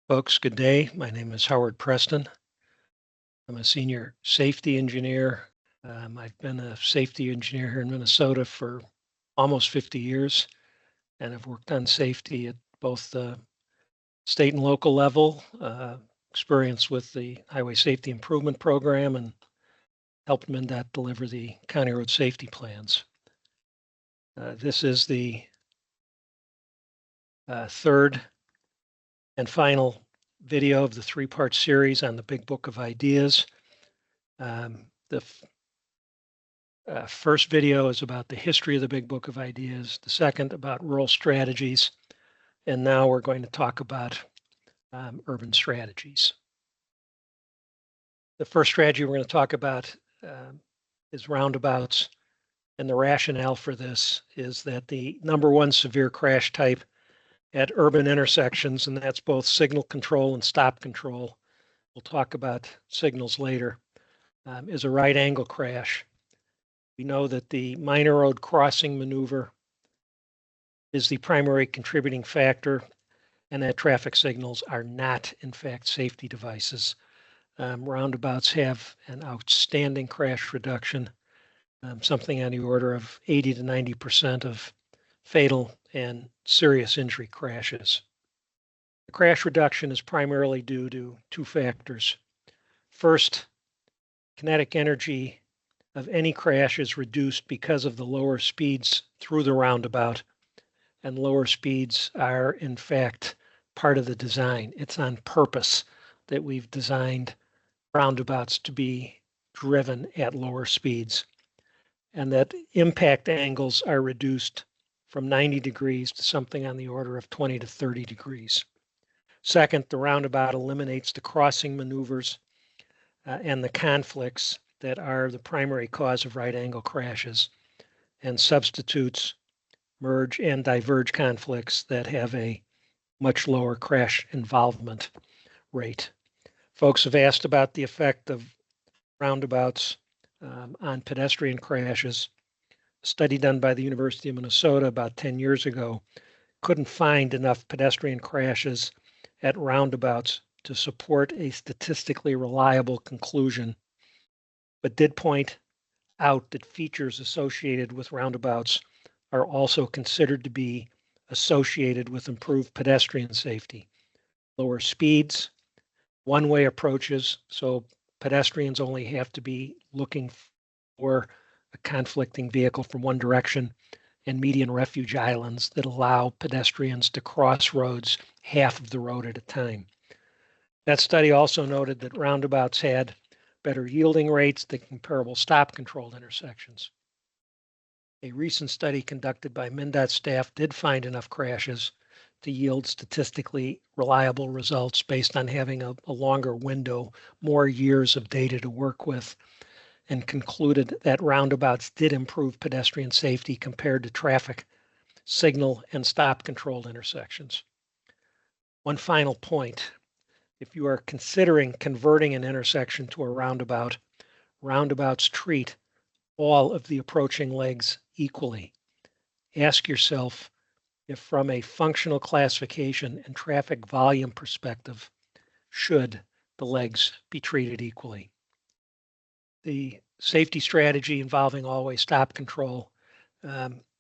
Folks, good day. My name is Howard Preston. I'm a senior safety engineer. I've been a safety engineer here in Minnesota for almost 50 years, and I've worked on safety at both the state and local level, experience with the Highway Safety Improvement Program, and helped MnDOT deliver the county road safety plans. This is the third and final video of the three-part series on the Big Book of Ideas. The first video is about the history of the Big Book of Ideas, the second about rural strategies, and now we're going to talk about urban strategies. The first strategy we're going to talk about is roundabouts, and the rationale for this is that the number one severe crash type at urban intersections, and that's both signal control and stop control, we'll talk about signals later, is a right angle crash. We know that the minor road crossing maneuver is the primary contributing factor, and that traffic signals are not, in fact, safety devices. Roundabouts have an outstanding crash reduction, something on the order of 80 to 90% of fatal and serious injury crashes. The crash reduction is primarily due to two factors. First, kinetic energy of any crash is reduced because of the lower speeds through the roundabout, and lower speeds are in fact part of the design. It's on purpose that we've designed roundabouts to be driven at lower speeds, and that impact angles are reduced from 90 degrees to something on the order of 20 to 30 degrees. Second, the roundabout eliminates the crossing maneuvers and the conflicts that are the primary cause of right angle crashes, and substitutes merge and diverge conflicts that have a much lower crash involvement rate. Folks have asked about the effect of roundabouts on pedestrian crashes. A study done by the University of Minnesota about 10 years ago couldn't find enough pedestrian crashes at roundabouts to support a statistically reliable conclusion, but did point out that features associated with roundabouts are also considered to be associated with improved pedestrian safety. Lower speeds, one-way approaches, so pedestrians only have to be looking for a conflicting vehicle from one direction, and median refuge islands that allow pedestrians to cross roads half of the road at a time. That study also noted that roundabouts had better yielding rates than comparable stop-controlled intersections. A recent study conducted by MnDOT staff did find enough crashes to yield statistically reliable results based on having a longer window, more years of data to work with, and concluded that roundabouts did improve pedestrian safety compared to traffic, signal, and stop-controlled intersections. One final point. If you are considering converting an intersection to a roundabout, roundabouts treat all of the approaching legs equally. Ask yourself if from a functional classification and traffic volume perspective, should the legs be treated equally? The safety strategy involving always stop control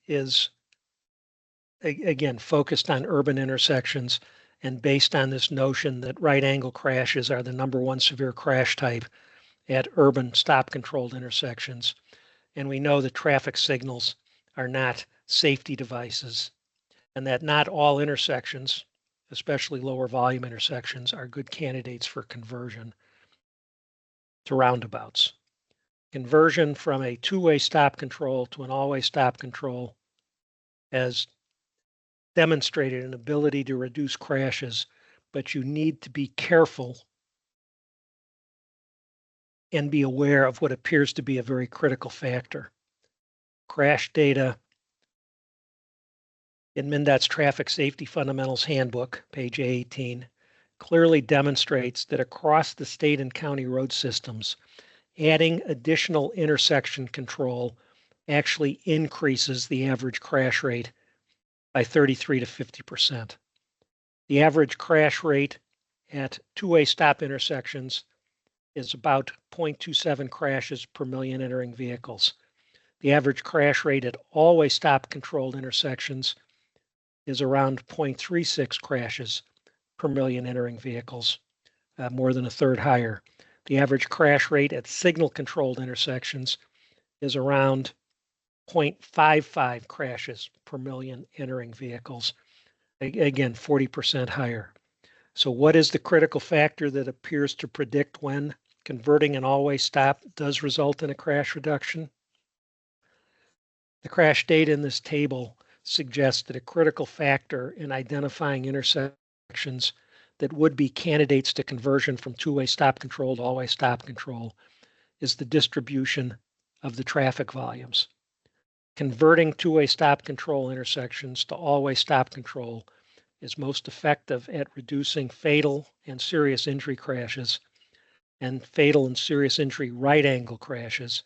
is, again, focused on urban intersections and based on this notion that right angle crashes are the number one severe crash type at urban stop controlled intersections. And we know that traffic signals are not safety devices, and that not all intersections, especially lower volume intersections, are good candidates for conversion to roundabouts. Conversion from a two-way stop control to an all-way stop control has demonstrated an ability to reduce crashes, but you need to be careful and be aware of what appears to be a very critical factor. Crash data in MnDOT's Traffic Safety Fundamentals Handbook, page 18, clearly demonstrates that across the state and county road systems, adding additional intersection control actually increases the average crash rate by 33 to 50%. The average crash rate at two-way stop intersections is about 0.27 crashes per million entering vehicles. The average crash rate at all-way stop controlled intersections is around 0.36 crashes per million entering vehicles, more than a third higher. The average crash rate at signal controlled intersections is around 0.55 crashes per million entering vehicles. Again, 40% higher. So what is the critical factor that appears to predict when converting an all-way stop does result in a crash reduction? The crash data in this table suggests that a critical factor in identifying intersections that would be candidates to conversion from two-way stop control to all-way stop control is the distribution of the traffic volumes. Converting two-way stop control intersections to all-way stop control is most effective at reducing fatal and serious injury crashes and fatal and serious injury right angle crashes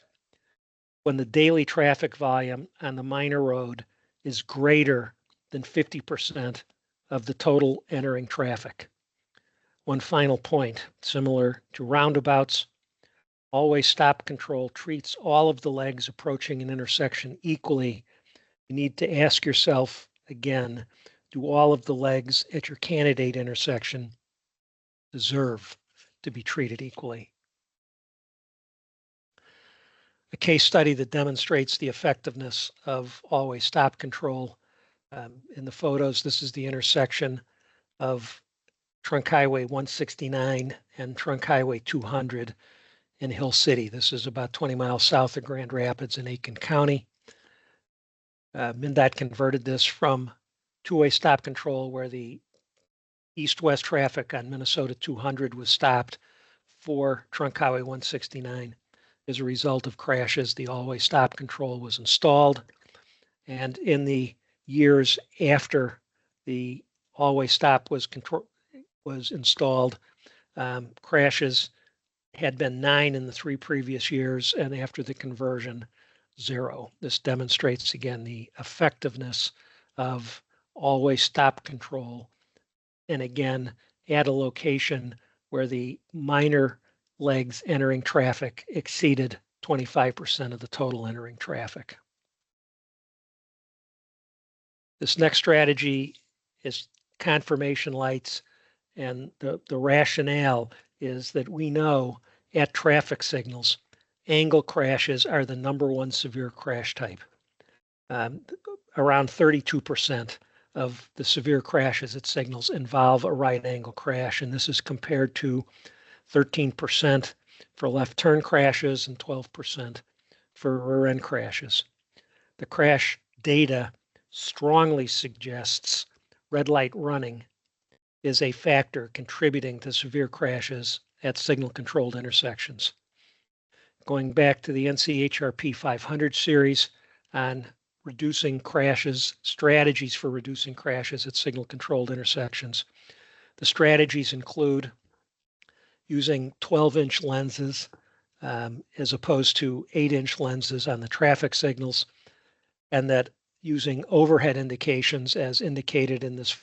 when the daily traffic volume on the minor road is greater than 50% of the total entering traffic. One final point, similar to roundabouts, all-way stop control treats all of the legs approaching an intersection equally. You need to ask yourself again, do all of the legs at your candidate intersection deserve to be treated equally? A case study that demonstrates the effectiveness of all-way stop control. In the photos, this is the intersection of Trunk Highway 169 and Trunk Highway 200 in Hill City. This is about 20 miles south of Grand Rapids in Aiken County. MnDOT converted this from two-way stop control where the east-west traffic on Minnesota 200 was stopped for Trunk Highway 169. As a result of crashes, the all-way stop control was installed. And in the years after the all-way stop was installed, crashes had been 9 in the 3 previous years, and after the conversion, 0. This demonstrates again the effectiveness of all-way stop control, and again at a location where the minor legs entering traffic exceeded 25% of the total entering traffic. This next strategy is confirmation lights, and the rationale is that we know at traffic signals, angle crashes are the #1 severe crash type. Around 32% of the severe crashes at signals involve a right angle crash, and this is compared to 13% for left turn crashes and 12% for rear end crashes. The crash data strongly suggests red light running is a factor contributing to severe crashes at signal controlled intersections. Going back to the NCHRP 500 series on reducing crashes, strategies for reducing crashes at signal controlled intersections, the strategies include using 12-inch lenses as opposed to 8-inch lenses on the traffic signals, and that using overhead indications as indicated in this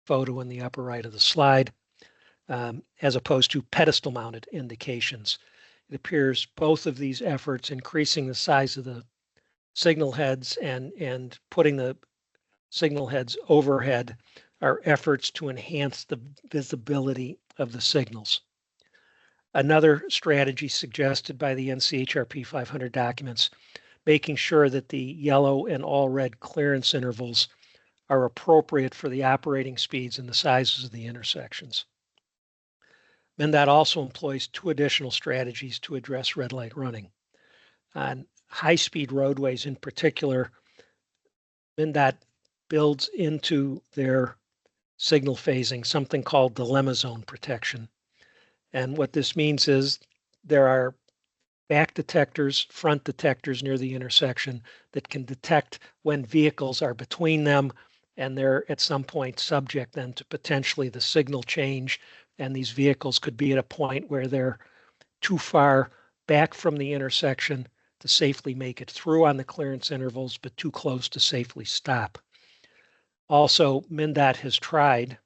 photo in the upper right of the slide, as opposed to pedestal mounted indications. It appears both of these efforts, increasing the size of the signal heads and putting the signal heads overhead, are efforts to enhance the visibility of the signals. Another strategy suggested by the NCHRP 500 documents, making sure that the yellow and all red clearance intervals are appropriate for the operating speeds and the sizes of the intersections. MnDOT also employs 2 additional strategies to address red light running. On high-speed roadways in particular, MnDOT builds into their signal phasing something called dilemma zone protection. And what this means is there are back detectors, front detectors near the intersection that can detect when vehicles are between them, and they're at some point subject then to potentially the signal change, and these vehicles could be at a point where they're too far back from the intersection to safely make it through on the clearance intervals, but too close to safely stop. Also, MnDOT has tried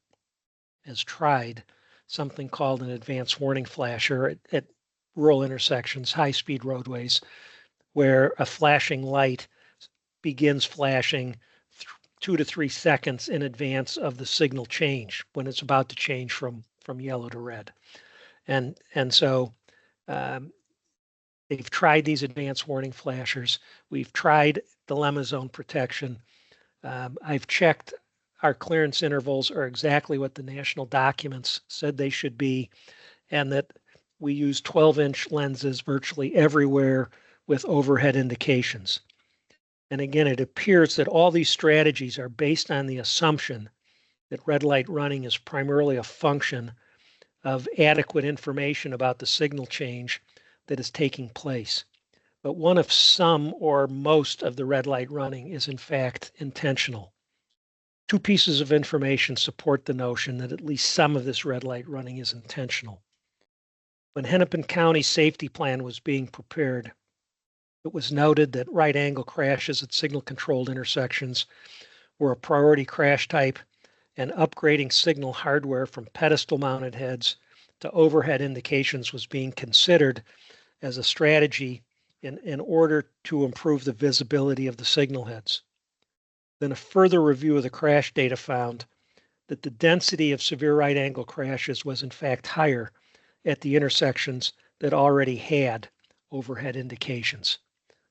something called an advanced warning flasher at rural intersections, high-speed roadways, where a flashing light begins flashing 2 to 3 seconds in advance of the signal change when it's about to change from yellow to red. And so they've tried these advanced warning flashers. We've tried dilemma zone protection. I've checked our clearance intervals are exactly what the national documents said they should be, and that we use 12-inch lenses virtually everywhere with overhead indications. And again, it appears that all these strategies are based on the assumption that red light running is primarily a function of adequate information about the signal change that is taking place. But one of some or most of the red light running is in fact intentional. Two pieces of information support the notion that at least some of this red light running is intentional. When Hennepin County's safety plan was being prepared, it was noted that right angle crashes at signal controlled intersections were a priority crash type, and upgrading signal hardware from pedestal mounted heads to overhead indications was being considered as a strategy in order to improve the visibility of the signal heads. Then a further review of the crash data found that the density of severe right angle crashes was in fact higher at the intersections that already had overhead indications.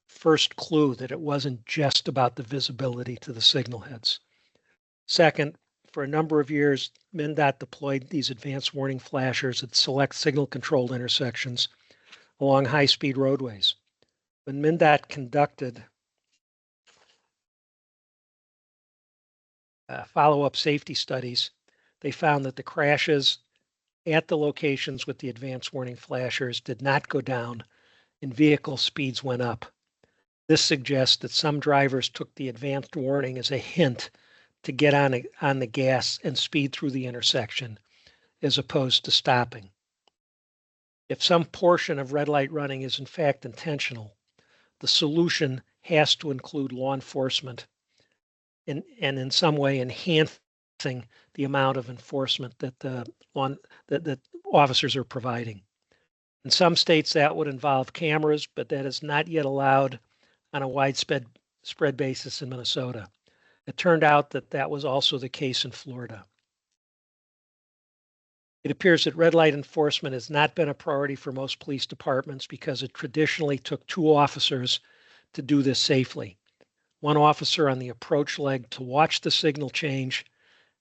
First clue that it wasn't just about the visibility to the signal heads. Second, for a number of years, MnDOT deployed these advanced warning flashers at select signal controlled intersections along high-speed roadways. When MnDOT conducted follow-up safety studies, they found that the crashes at the locations with the advanced warning flashers did not go down and vehicle speeds went up. This suggests that some drivers took the advanced warning as a hint to get on the gas and speed through the intersection as opposed to stopping. If some portion of red light running is in fact intentional, the solution has to include law enforcement and in some way enhancing the amount of enforcement that that officers are providing. In some states, that would involve cameras, but that is not yet allowed on a widespread basis in Minnesota. It turned out that that was also the case in Florida. It appears that red light enforcement has not been a priority for most police departments because it traditionally took 2 officers to do this safely. 1 officer on the approach leg to watch the signal change,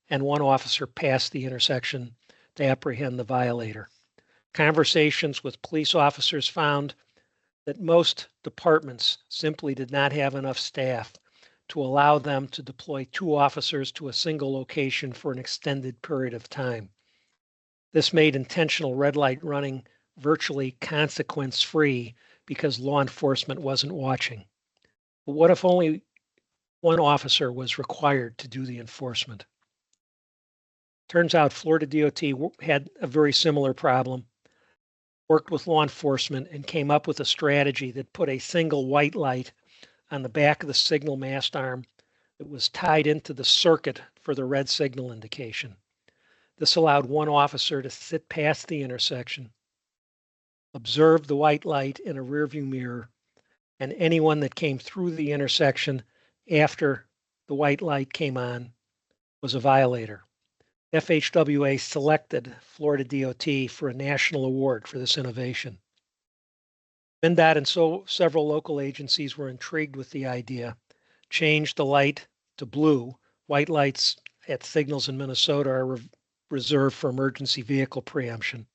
and 1 officer past the intersection to apprehend the violator. Conversations with police officers found that most departments simply did not have enough staff to allow them to deploy 2 officers to a single location for an extended period of time. This made intentional red light running virtually consequence-free because law enforcement wasn't watching. But what if only 1 officer was required to do the enforcement? Turns out Florida DOT had a very similar problem, worked with law enforcement, and came up with a strategy that put a single white light on the back of the signal mast arm that was tied into the circuit for the red signal indication. This allowed 1 officer to sit past the intersection, observe the white light in a rearview mirror, and anyone that came through the intersection after the white light came on was a violator. FHWA selected Florida DOT for a national award for this innovation. MnDOT and several local agencies were intrigued with the idea, changed the light to blue. White lights at signals in Minnesota are reserved for emergency vehicle preemption.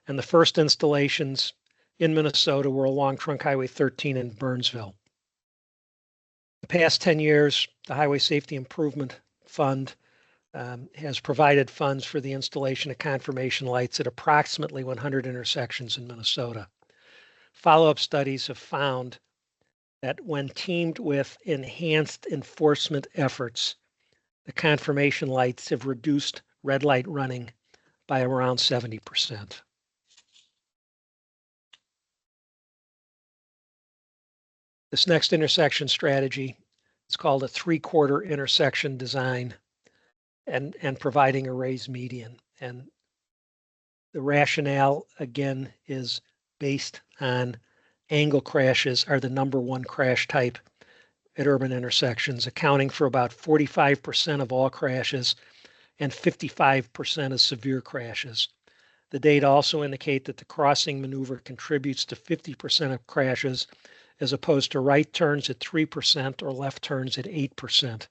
And the first installations in Minnesota were along Trunk Highway 13 in Burnsville. The past 10 years, the Highway Safety Improvement Fund has provided funds for the installation of confirmation lights at approximately 100 intersections in Minnesota. Follow-up studies have found that when teamed with enhanced enforcement efforts, the confirmation lights have reduced red light running by around 70%. This next intersection strategy is called a 3/4 intersection design and providing a raised median. And The rationale, again, is based on angle crashes are the number one crash type at urban intersections, accounting for about 45% of all crashes and 55% of severe crashes. The data also indicate that the crossing maneuver contributes to 50% of crashes, as opposed to right turns at 3% or left turns at 8%.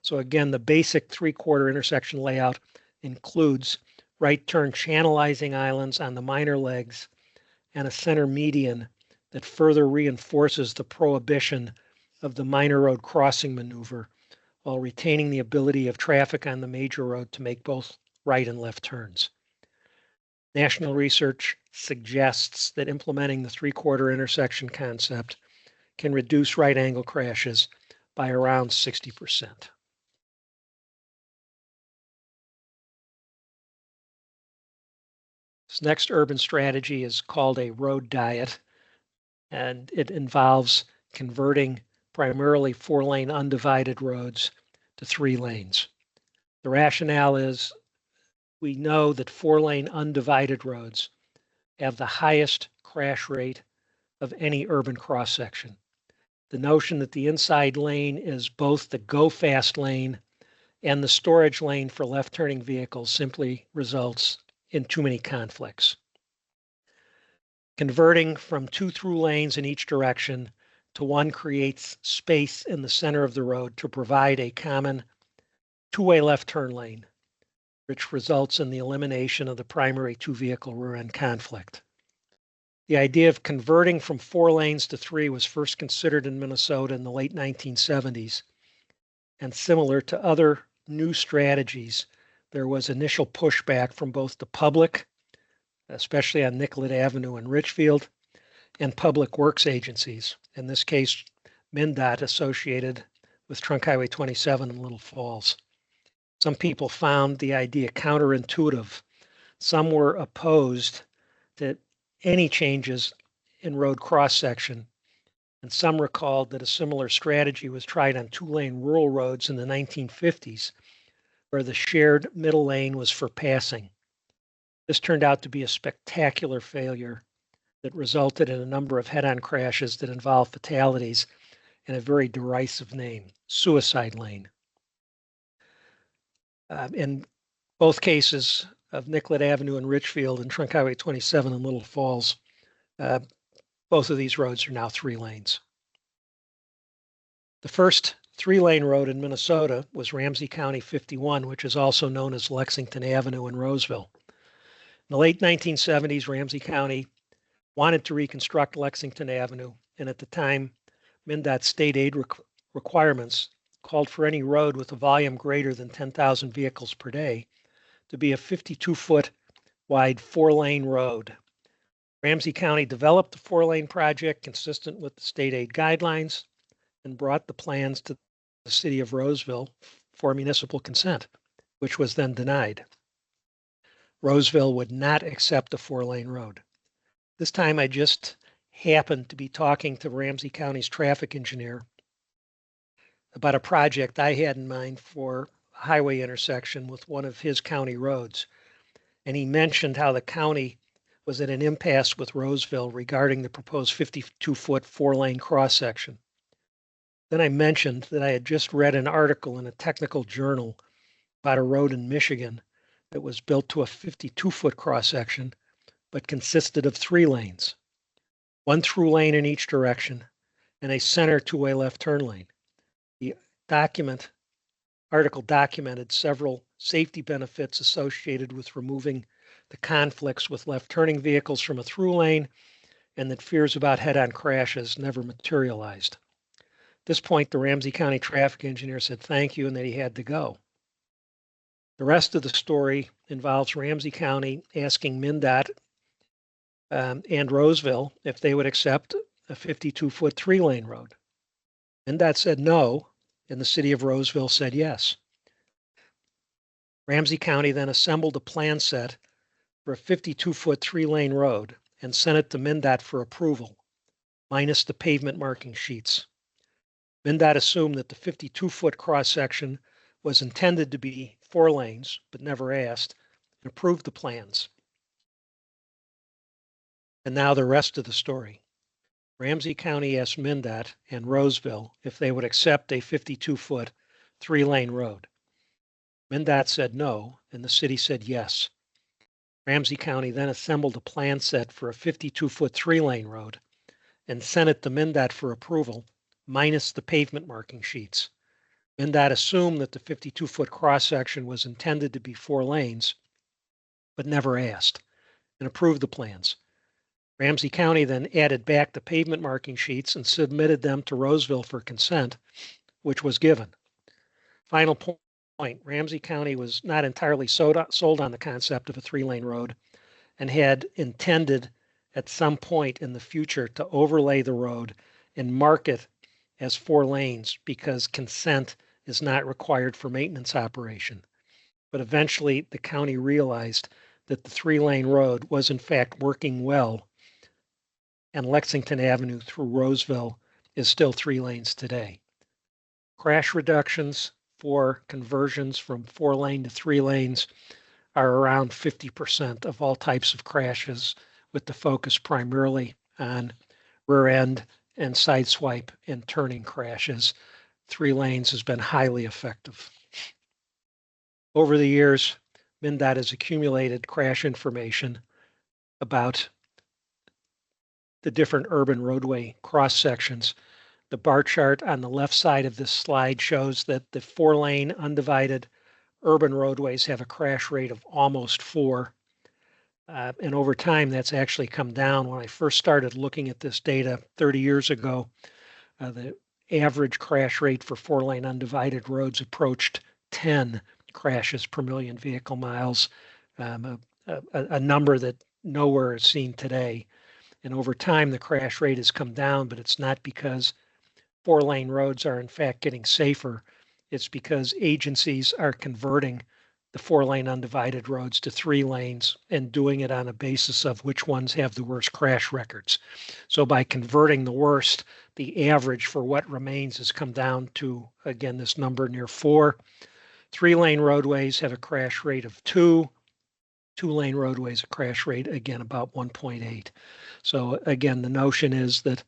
So again, the basic three-quarter intersection layout includes right turn channelizing islands on the minor legs and a center median that further reinforces the prohibition of the minor road crossing maneuver while retaining the ability of traffic on the major road to make both right and left turns. National research suggests that implementing the three-quarter intersection concept can reduce right angle crashes by around 60%. This next urban strategy is called a road diet, and it involves converting primarily four-lane undivided roads to 3 lanes. The rationale is we know that four-lane undivided roads have the highest crash rate of any urban cross-section. The notion that the inside lane is both the go-fast lane and the storage lane for left-turning vehicles simply results in too many conflicts. Converting from 2 through lanes in each direction to one creates space in the center of the road to provide a common two-way left turn lane, which results in the elimination of the primary two-vehicle rear-end conflict. The idea of converting from 4 lanes to 3 was first considered in Minnesota in the late 1970s, and similar to other new strategies, there was initial pushback from both the public, especially on Nicollet Avenue in Richfield, and public works agencies, in this case, MnDOT associated with Trunk Highway 27 in Little Falls. Some people found the idea counterintuitive. Some were opposed to any changes in road cross-section, and some recalled that a similar strategy was tried on 2-lane rural roads in the 1950s, where the shared middle lane was for passing. This turned out to be a spectacular failure that resulted in a number of head-on crashes that involved fatalities and a very derisive name, suicide lane. In both cases of Nicollet Avenue in Richfield and Trunk Highway 27 in Little Falls, both of these roads are now 3 lanes. The first 3-lane road in Minnesota was Ramsey County 51, which is also known as Lexington Avenue in Roseville. In the late 1970s, Ramsey County wanted to reconstruct Lexington Avenue, and at the time, MnDOT state aid requirements called for any road with a volume greater than 10,000 vehicles per day to be a 52-foot wide 4-lane road. Ramsey County developed the 4-lane project consistent with the state aid guidelines and brought the plans to the city of Roseville for municipal consent, which was then denied. Roseville would not accept a 4-lane road. This time I just happened to be talking to Ramsey County's traffic engineer about a project I had in mind for a highway intersection with one of his county roads. And he mentioned how the county was at an impasse with Roseville regarding the proposed 52-foot 4-lane cross-section. Then I mentioned that I had just read an article in a technical journal about a road in Michigan that was built to a 52-foot cross-section, but consisted of 3 lanes, 1 through lane in each direction, and a center 2-way left turn lane. The article documented several safety benefits associated with removing the conflicts with left turning vehicles from a through lane, and that fears about head-on crashes never materialized. At this point, the Ramsey County traffic engineer said thank you and that he had to go. The rest of the story involves Ramsey County asking MnDOT and Roseville if they would accept a 52-foot 3-lane road. MnDOT said no, and the city of Roseville said yes. Ramsey County then assembled a plan set for a 52-foot 3-lane road and sent it to MnDOT for approval, minus the pavement marking sheets. MnDOT assumed that the 52-foot cross-section was intended to be 4 lanes, but never asked, and approved the plans. And now the rest of the story. Ramsey County asked MnDOT and Roseville if they would accept a 52-foot 3-lane road. MnDOT said no, and the city said yes. Ramsey County then assembled a plan set for a 52-foot 3-lane road and sent it to MnDOT for approval, minus the pavement marking sheets. MnDOT assumed that the 52-foot cross-section was intended to be 4 lanes, but never asked, and approved the plans. Ramsey County then added back the pavement marking sheets and submitted them to Roseville for consent, which was given. Final point, Ramsey County was not entirely sold on the concept of a 3-lane road and had intended at some point in the future to overlay the road and mark it as 4 lanes because consent is not required for maintenance operation. But eventually the county realized that the 3-lane road was in fact working well, and Lexington Avenue through Roseville is still 3 lanes today. Crash reductions for conversions from 4-lane to 3 lanes are around 50% of all types of crashes, with the focus primarily on rear end and side swipe and turning crashes. 3 lanes has been highly effective. Over the years, MnDOT has accumulated crash information about the different urban roadway cross sections. The bar chart on the left side of this slide shows that the 4-lane undivided urban roadways have a crash rate of almost 4. And over time, that's actually come down. When I first started looking at this data 30 years ago, the average crash rate for 4-lane undivided roads approached 10 crashes per million vehicle miles, a number that nowhere is seen today. And over time, the crash rate has come down, but it's not because 4-lane roads are in fact getting safer. It's because agencies are converting the 4-lane undivided roads to 3 lanes and doing it on a basis of which ones have the worst crash records. So by converting the worst, the average for what remains has come down to, again, this number near 4. 3-lane roadways have a crash rate of 2. 2-lane roadways, a crash rate, again, about 1.8. So again, the notion is that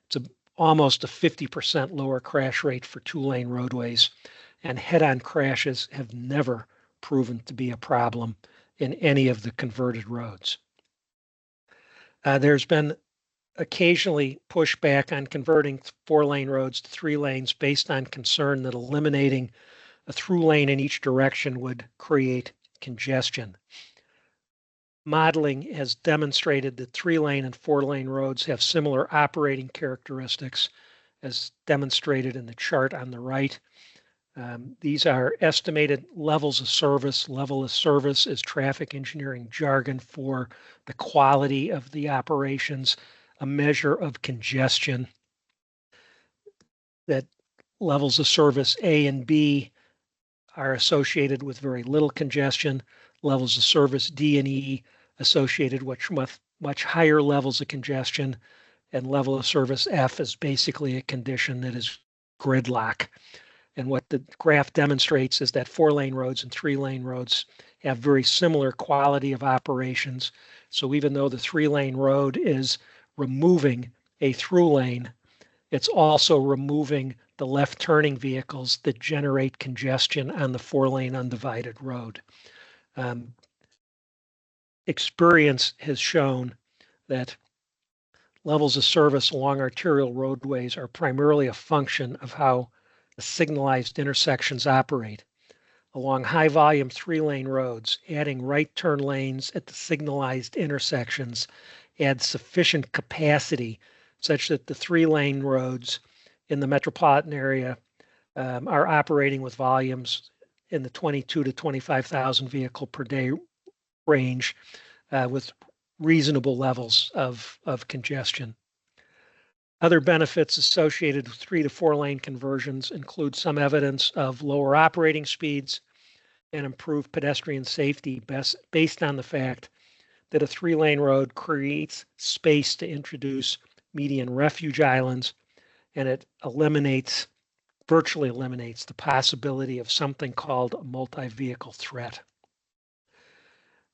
it's almost a 50% lower crash rate for 2-lane roadways, and head-on crashes have never proven to be a problem in any of the converted roads. There's been occasionally pushback on converting 4-lane roads to 3 lanes based on concern that eliminating a through lane in each direction would create congestion. Modeling has demonstrated that 3-lane and 4-lane roads have similar operating characteristics, as demonstrated in the chart on the right. These are estimated levels of service. Level of service is traffic engineering jargon for the quality of the operations, a measure of congestion. That levels of service A and B are associated with very little congestion. Levels of service D and E associated with much higher levels of congestion, and level of service F is basically a condition that is gridlock. And what the graph demonstrates is that 4-lane roads and 3-lane roads have very similar quality of operations. So even though the 3-lane road is removing a through lane, it's also removing the left turning vehicles that generate congestion on the 4-lane undivided road. Experience has shown that levels of service along arterial roadways are primarily a function of how the signalized intersections operate. Along high volume 3-lane roads, adding right turn lanes at the signalized intersections adds sufficient capacity such that the 3-lane roads in the metropolitan area are operating with volumes in the 22 to 25,000 vehicle per day range with reasonable levels of congestion. Other benefits associated with 3 to 4-lane conversions include some evidence of lower operating speeds and improved pedestrian safety based on the fact that a 3-lane road creates space to introduce median refuge islands, and it virtually eliminates the possibility of something called a multi-vehicle threat.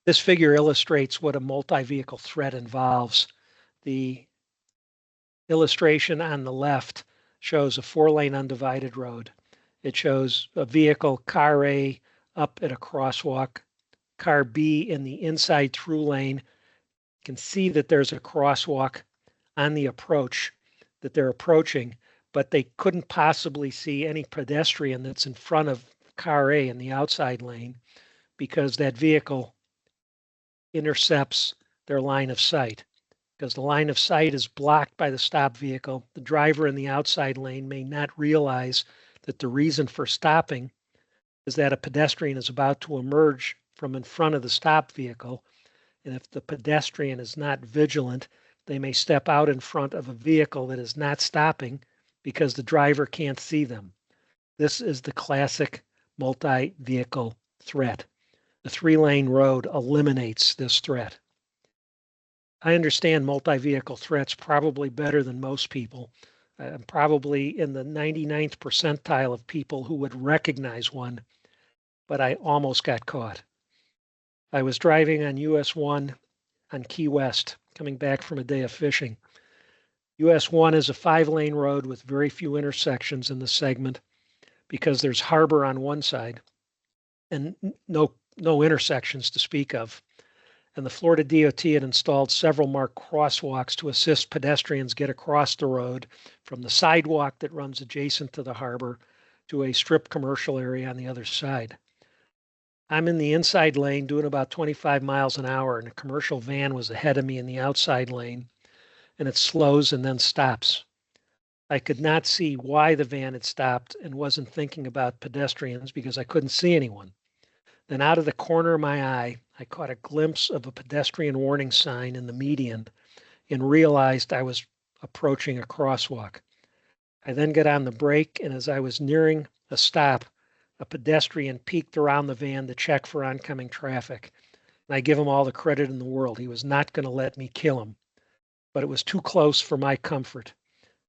This figure illustrates what a multi-vehicle threat involves. The illustration on the left shows a 4-lane undivided road. It shows a vehicle, car A, up at a crosswalk, car B in the inside through lane. You can see that there's a crosswalk on the approach that they're approaching, but they couldn't possibly see any pedestrian that's in front of car A in the outside lane because that vehicle intercepts their line of sight. Because the line of sight is blocked by the stopped vehicle, the driver in the outside lane may not realize that the reason for stopping is that a pedestrian is about to emerge from in front of the stopped vehicle. And if the pedestrian is not vigilant, they may step out in front of a vehicle that is not stopping because the driver can't see them. This is the classic multi-vehicle threat. The 3-lane road eliminates this threat. I understand multi-vehicle threats probably better than most people. I'm probably in the 99th percentile of people who would recognize one, but I almost got caught. I was driving on US 1 on Key West, coming back from a day of fishing. US 1 is a 5-lane road with very few intersections in the segment because there's harbor on one side and no intersections to speak of. And the Florida DOT had installed several marked crosswalks to assist pedestrians get across the road from the sidewalk that runs adjacent to the harbor to a strip commercial area on the other side. I'm in the inside lane doing about 25 miles an hour, and a commercial van was ahead of me in the outside lane, and it slows and then stops. I could not see why the van had stopped and wasn't thinking about pedestrians because I couldn't see anyone. Then out of the corner of my eye, I caught a glimpse of a pedestrian warning sign in the median and realized I was approaching a crosswalk. I then got on the brake, and as I was nearing a stop, a pedestrian peeked around the van to check for oncoming traffic. And I give him all the credit in the world. He was not going to let me kill him, but it was too close for my comfort.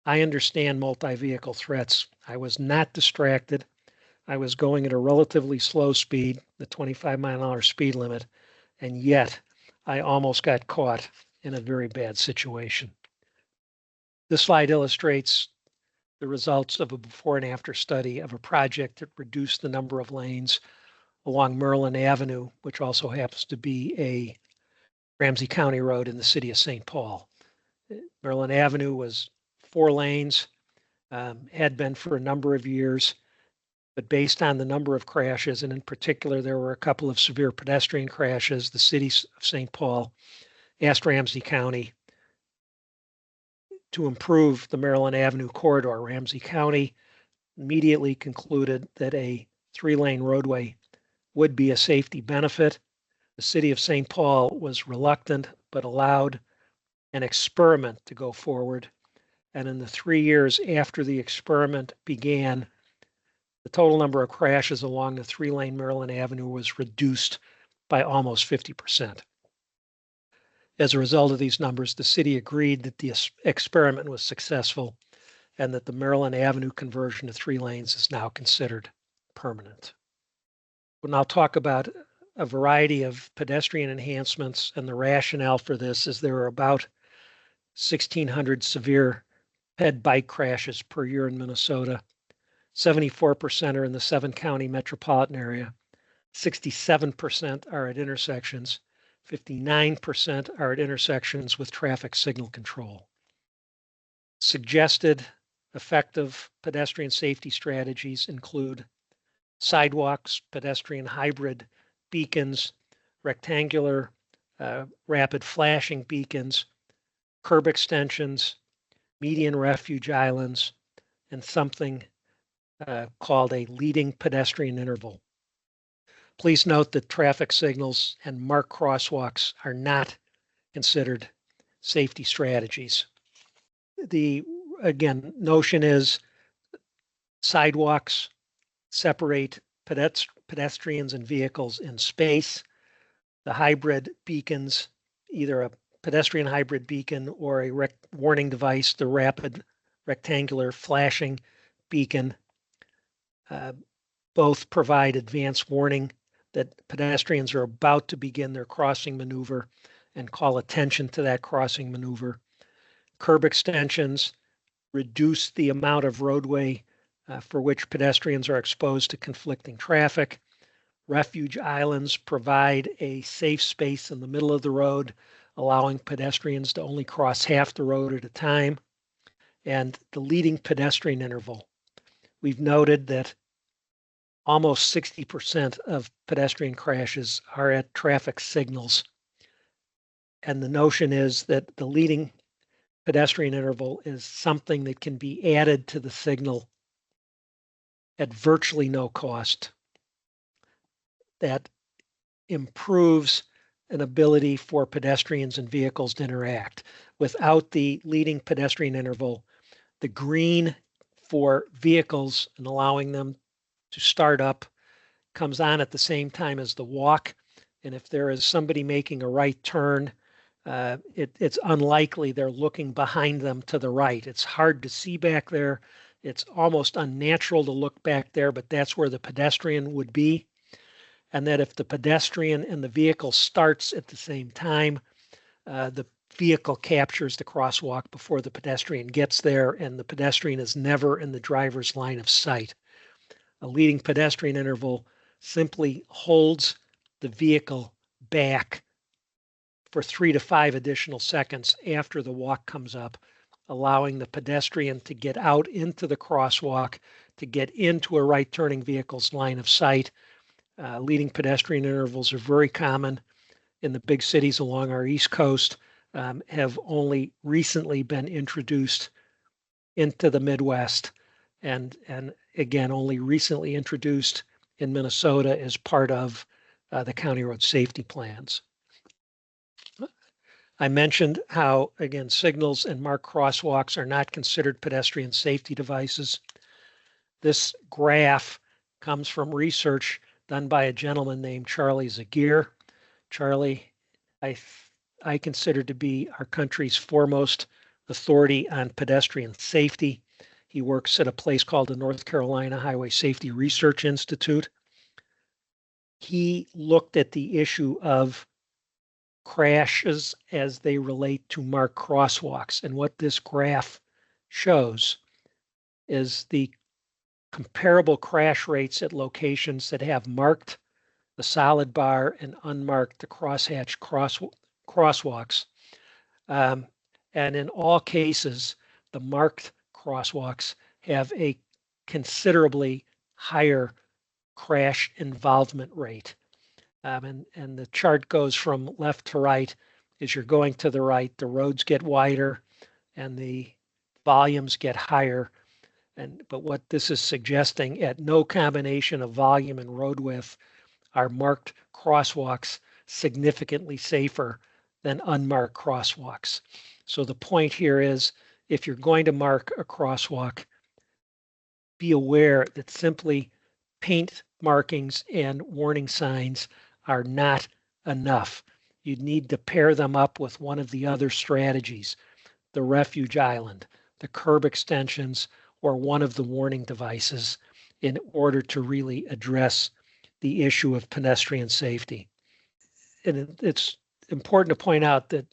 I understand multi-vehicle threats. I was not distracted. I was going at a relatively slow speed, the 25-mile-an-hour speed limit, and yet I almost got caught in a very bad situation. This slide illustrates the results of a before and after study of a project that reduced the number of lanes along Maryland Avenue, which also happens to be a Ramsey County road in the city of St. Paul. Maryland Avenue was 4 lanes, had been for a number of years. But based on the number of crashes, and in particular, there were a couple of severe pedestrian crashes, the city of St. Paul asked Ramsey County to improve the Maryland Avenue corridor. Ramsey County immediately concluded that a 3-lane roadway would be a safety benefit. The city of St. Paul was reluctant, but allowed an experiment to go forward. And in the 3 years after the experiment began, the total number of crashes along the 3-lane Maryland Avenue was reduced by almost 50%. As a result of these numbers, the city agreed that the experiment was successful and that the Maryland Avenue conversion to 3 lanes is now considered permanent. We'll now talk about a variety of pedestrian enhancements, and the rationale for this is there are about 1,600 severe ped bike crashes per year in Minnesota. 74% are in the 7-county metropolitan area. 67% are at intersections. 59% are at intersections with traffic signal control. Suggested effective pedestrian safety strategies include sidewalks, pedestrian hybrid beacons, rectangular rapid flashing beacons, curb extensions, median refuge islands, and something called a leading pedestrian interval. Please note that traffic signals and marked crosswalks are not considered safety strategies. The, again, notion is sidewalks separate pedestrians and vehicles in space. The hybrid beacons, either a pedestrian hybrid beacon or a warning device, the rapid rectangular flashing beacon, both provide advance warning that pedestrians are about to begin their crossing maneuver and call attention to that crossing maneuver. Curb extensions reduce the amount of roadway for which pedestrians are exposed to conflicting traffic. Refuge islands provide a safe space in the middle of the road, allowing pedestrians to only cross half the road at a time. And the leading pedestrian interval. We've noted that almost 60% of pedestrian crashes are at traffic signals. And the notion is that the leading pedestrian interval is something that can be added to the signal at virtually no cost. That improves an ability for pedestrians and vehicles to interact. Without the leading pedestrian interval, the green for vehicles and allowing them to start up comes on at the same time as the walk. And if there is somebody making a right turn, it's unlikely they're looking behind them to the right. It's hard to see back there. It's almost unnatural to look back there, but that's where the pedestrian would be. And that if the pedestrian and the vehicle starts at the same time, the vehicle captures the crosswalk before the pedestrian gets there, and the pedestrian is never in the driver's line of sight. A leading pedestrian interval simply holds the vehicle back for 3 to 5 additional seconds after the walk comes up, allowing the pedestrian to get out into the crosswalk, to get into a right turning vehicle's line of sight. Leading pedestrian intervals are very common in the big cities along our East Coast, have only recently been introduced into the Midwest, and again, only recently introduced in Minnesota as part of the county road safety plans. I mentioned how, again, signals and marked crosswalks are not considered pedestrian safety devices. This graph comes from research done by a gentleman named Charlie Zagier. Charlie, I consider to be our country's foremost authority on pedestrian safety. He works at a place called the North Carolina Highway Safety Research Institute. He looked at the issue of crashes as they relate to marked crosswalks. And what this graph shows is the comparable crash rates at locations that have marked the solid bar and unmarked the crosshatch crosswalks. And in all cases, the marked crosswalks have a considerably higher crash involvement rate. And the chart goes from left to right. As you're going to the right, the roads get wider and the volumes get higher. But what this is suggesting, at no combination of volume and road width are marked crosswalks significantly safer than unmarked crosswalks. So the point here is, if you're going to mark a crosswalk, be aware that simply paint markings and warning signs are not enough. You need to pair them up with one of the other strategies, the refuge island, the curb extensions, or one of the warning devices, in order to really address the issue of pedestrian safety. And it's important to point out that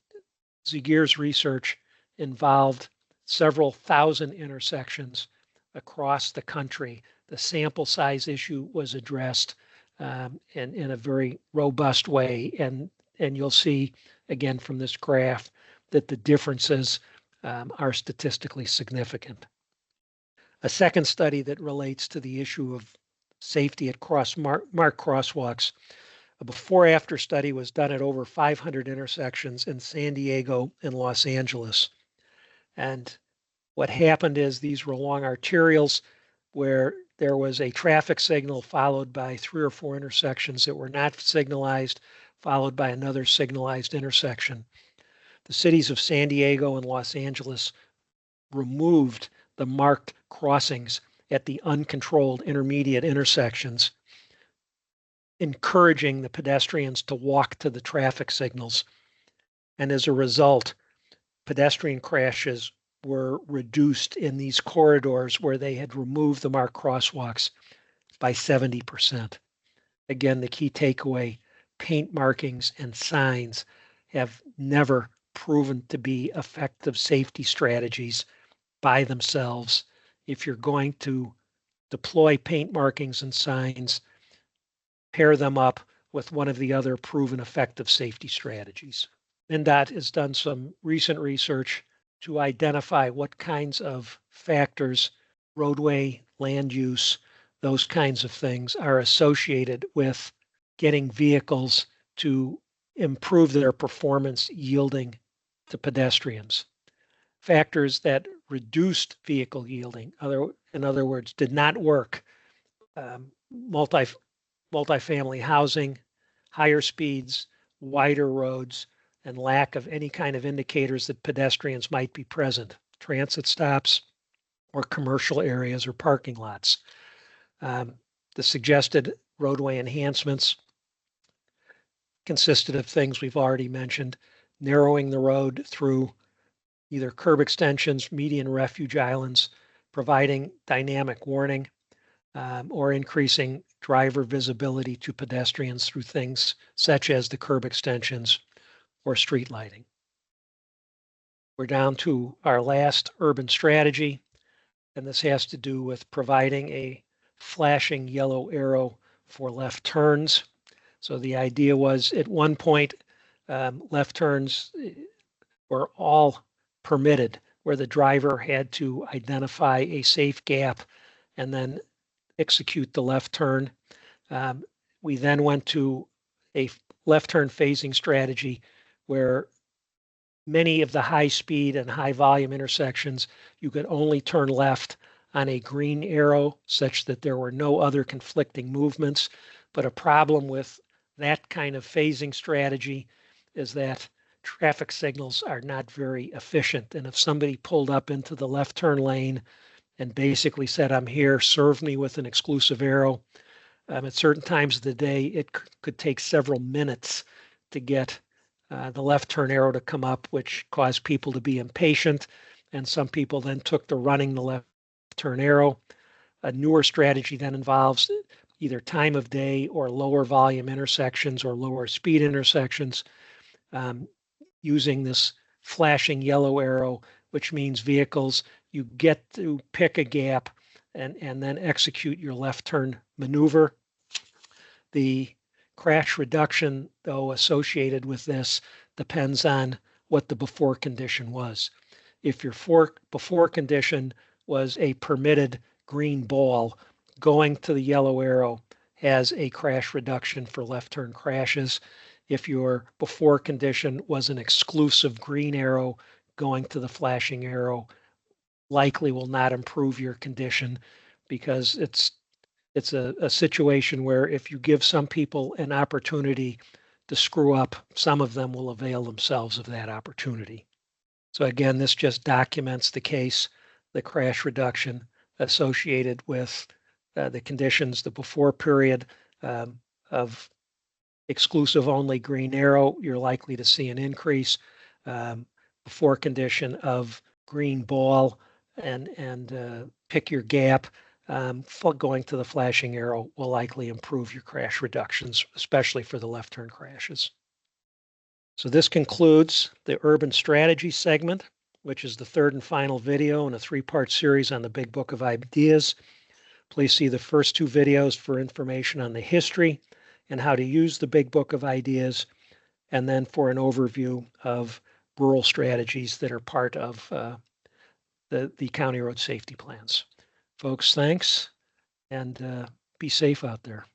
Zagier's research involved several thousand intersections across the country. The sample size issue was addressed in a very robust way. And you'll see, again, from this graph that the differences are statistically significant. A second study that relates to the issue of safety at marked crosswalks, a before-after study was done at over 500 intersections in San Diego and Los Angeles. And what happened is these were long arterials where there was a traffic signal followed by 3 or 4 intersections that were not signalized, followed by another signalized intersection. The cities of San Diego and Los Angeles removed the marked crossings at the uncontrolled intermediate intersections, encouraging the pedestrians to walk to the traffic signals. And as a result, pedestrian crashes were reduced in these corridors where they had removed the marked crosswalks by 70%. Again, the key takeaway, paint markings and signs have never proven to be effective safety strategies by themselves. If you're going to deploy paint markings and signs, pair them up with one of the other proven effective safety strategies. MnDOT has done some recent research to identify what kinds of factors, roadway, land use, those kinds of things are associated with getting vehicles to improve their performance yielding to pedestrians. Factors that reduced vehicle yielding, in other words, did not work. Multifamily housing, higher speeds, wider roads, and lack of any kind of indicators that pedestrians might be present, transit stops or commercial areas or parking lots. The suggested roadway enhancements consisted of things we've already mentioned: narrowing the road through either curb extensions, median refuge islands, providing dynamic warning, or increasing driver visibility to pedestrians through things such as the curb extensions or street lighting. We're down to our last urban strategy, and this has to do with providing a flashing yellow arrow for left turns. So the idea was, at one point, left turns were all permitted, where the driver had to identify a safe gap and then execute the left turn. We then went to a left turn phasing strategy where many of the high speed and high volume intersections, you could only turn left on a green arrow such that there were no other conflicting movements. But a problem with that kind of phasing strategy is that traffic signals are not very efficient. And if somebody pulled up into the left turn lane and basically said, "I'm here, serve me with an exclusive arrow," at certain times of the day, it could take several minutes to get the left turn arrow to come up, which caused people to be impatient. And some people then took to running the left turn arrow. A newer strategy then involves either time of day or lower volume intersections or lower speed intersections, using this flashing yellow arrow, which means vehicles, you get to pick a gap and then execute your left turn maneuver. The crash reduction, though, associated with this depends on what the before condition was. If your before condition was a permitted green ball, going to the yellow arrow has a crash reduction for left turn crashes. If your before condition was an exclusive green arrow, going to the flashing arrow likely will not improve your condition, because it's a situation where if you give some people an opportunity to screw up, some of them will avail themselves of that opportunity. So again, this just documents the case, the crash reduction associated with the conditions, the before period of exclusive only green arrow, you're likely to see an increase. Before condition of green ball and pick your gap, going to the flashing arrow will likely improve your crash reductions, especially for the left turn crashes. So this concludes the urban strategy segment, which is the third and final video in a 3-part series on the Big Book of Ideas. Please see the first 2 videos for information on the history and how to use the Big Book of Ideas, and then for an overview of rural strategies that are part of the county road safety plans. Folks, thanks, and be safe out there.